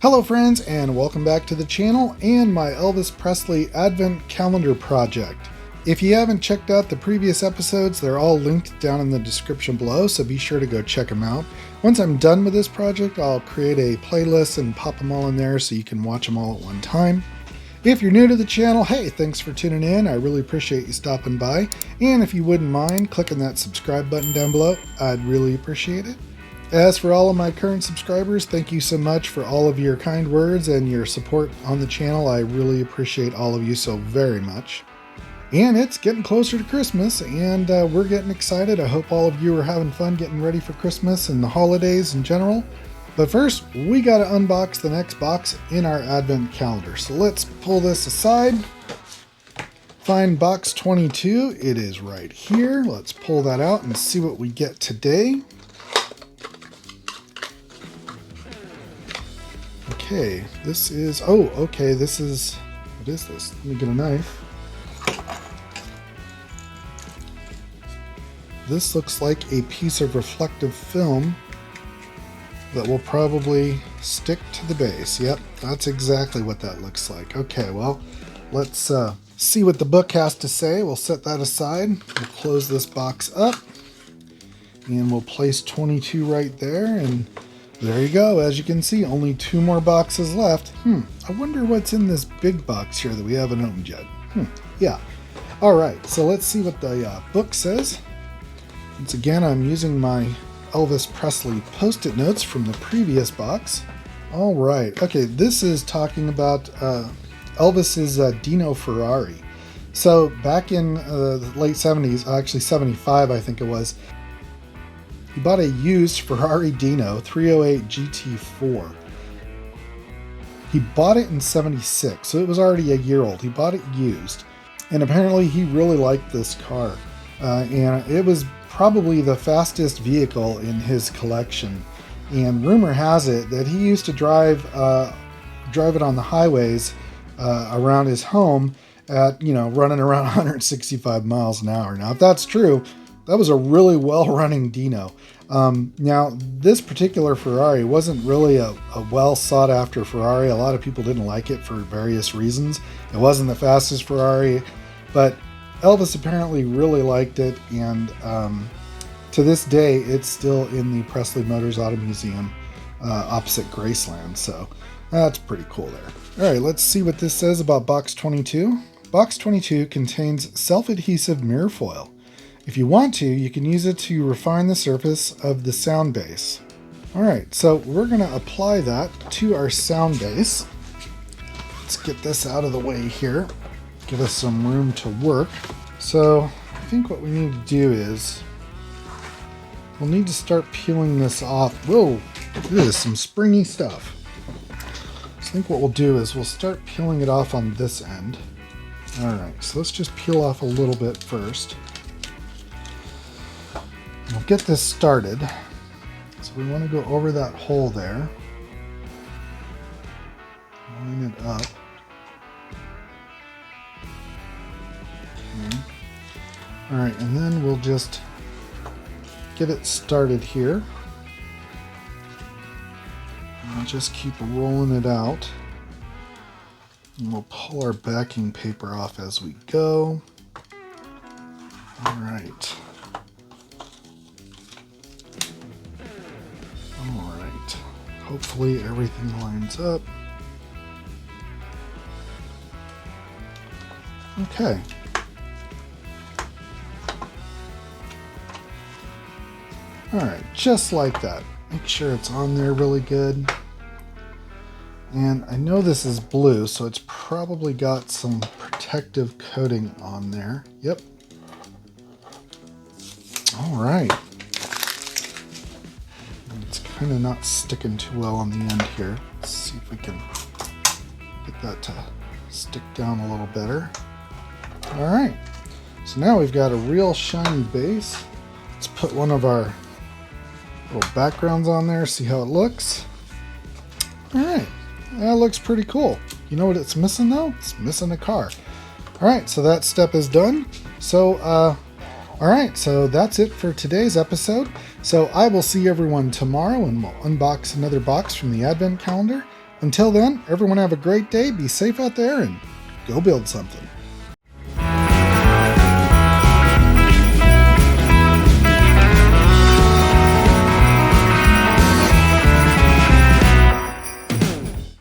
Hello friends, and welcome back to the channel and my Elvis Presley Advent calendar project. If you haven't checked out the previous episodes, they're all linked down in the description below, so be sure to go check them out. Once I'm done with this project, I'll create a playlist and pop them all in there so you can watch them all at one time. If you're new to the channel, hey, thanks for tuning in. I really appreciate you stopping by. And if you wouldn't mind clicking that subscribe button down below, I'd really appreciate it. As for all of my current subscribers, thank you so much for all of your kind words and your support on the channel. I really appreciate all of you so very much. And it's getting closer to Christmas, and we're getting excited. I hope all of you are having fun getting ready for Christmas and the holidays in general. But first, we got to unbox the next box in our Advent calendar. So let's pull this aside. Find box 22. It is right here. Let's pull that out and see what we get today. Okay, this is, what is this? Let me get a knife. This looks like a piece of reflective film that will probably stick to the base. Yep, that's exactly what that looks like. Okay, well, let's see what the book has to say. We'll set that aside. We'll close this box up, and we'll place 22 right there, and there you go. As you can see, only 2 more boxes left. I wonder what's in this big box here that we haven't opened yet. Yeah. All right, so let's see what the book says. Once again, I'm using my Elvis Presley post-it notes from the previous box. All right. Okay, this is talking about Elvis's Dino Ferrari. So back in the late 70s, actually 75, I think it was, he bought a used Ferrari Dino 308 GT4. He bought it in 76, so it was already a year old. He bought it used, and apparently he really liked this car. And it was probably the fastest vehicle in his collection. And rumor has it that he used to drive it on the highways around his home at, running around 165 miles an hour. Now, if that's true, that was a really well-running Dino. Now, this particular Ferrari wasn't really a well sought-after Ferrari. A lot of people didn't like it for various reasons. It wasn't the fastest Ferrari, but Elvis apparently really liked it, and to this day, it's still in the Presley Motors Auto Museum opposite Graceland, so that's pretty cool there. All right, let's see what this says about box 22. Box 22 contains self-adhesive mirror foil. If you want to, you can use it to refine the surface of the sound base. All right, so we're going to apply that to our sound base. Let's get this out of the way here. Give us some room to work. So I think what we need to do is we'll need to start peeling this off. Whoa, this is some springy stuff. So I think what we'll do is we'll start peeling it off on this end. All right, so let's just peel off a little bit first. We'll get this started. So we want to go over that hole there. Line it up. Okay. All right, and then we'll just get it started here. And we'll just keep rolling it out. And we'll pull our backing paper off as we go. All right. Alright, hopefully everything lines up. Okay. Alright, just like that. Make sure it's on there really good. And I know this is blue, so it's probably got some protective coating on there. Yep. Alright. Kind of not sticking too well on the end here. Let's see if we can get that to stick down a little better. All right, so now we've got a real shiny base. Let's put one of our little backgrounds on there, see how it looks. All right, that looks pretty cool. You know what it's missing though? It's missing a car. All right, so that step is done. So all right, so that's it for today's episode. So I will see everyone tomorrow, and we'll unbox another box from the Advent calendar. Until then, everyone have a great day, be safe out there, and go build something.